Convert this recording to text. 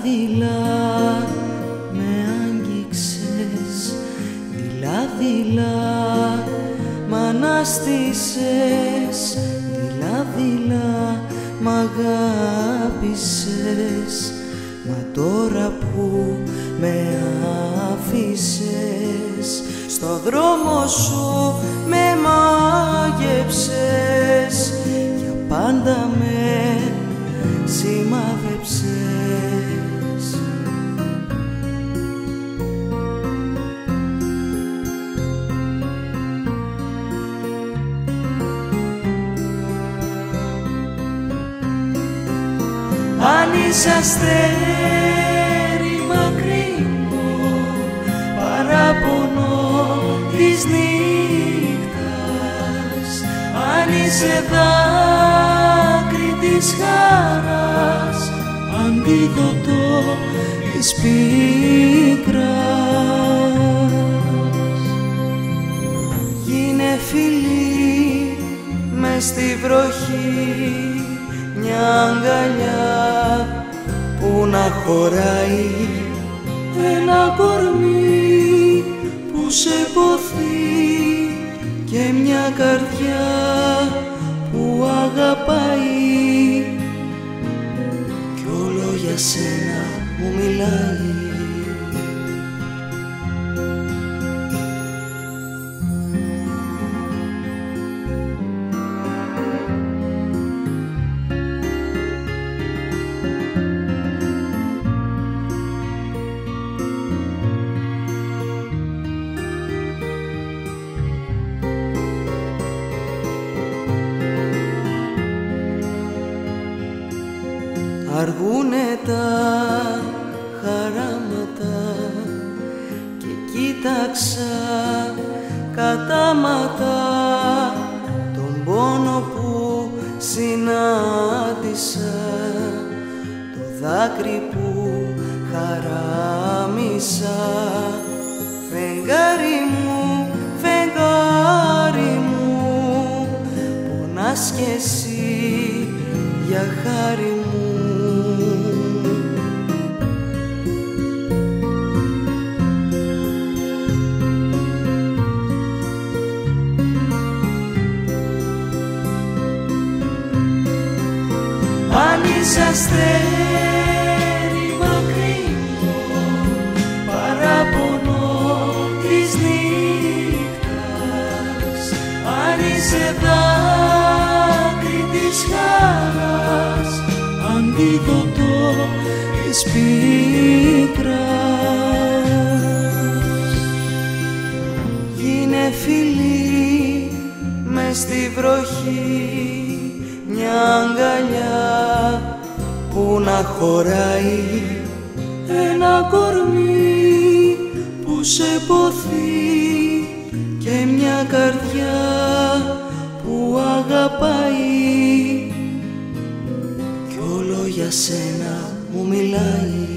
δειλά με άγγιξες, δειλά-δειλά μ' ανάστησες, δειλά-δειλά μ' αγάπησες. Μα τώρα που με άφησες, στο δρόμο σου με μάγεψες, για πάντα με σημάδεψες. Αν είσαι αστέρι μακρινό, παράπονο της νύχτας, αν είσαι δάκρυ της χαράς, αντίδοτο της πίκρας, γίνε φιλί μες στη βροχή, μια αγκαλιά που να χωράει ένα κορμί που σε ποθεί και μια καρδιά που αγαπάει κι όλο για σένα μου μιλάει. Αργούνε τα χαράματα και κοίταξα κατάματα τον πόνο που συνάντησα, το δάκρυ που χαράμισα. Φεγγάρι μου, πονάς κι εσύ για χάρη μου. Αν είσαι αστέρι μακρινό, παράπονο της νύχτας, αν είσαι δάκρυ της χαράς, αντίδοτο της πίκρας, γίνε φιλί μες στη βροχή, μια αγκαλιά που να χωράει ένα κορμί που σε ποθεί και μια καρδιά που αγαπάει κι όλο για σένα μου μιλάει.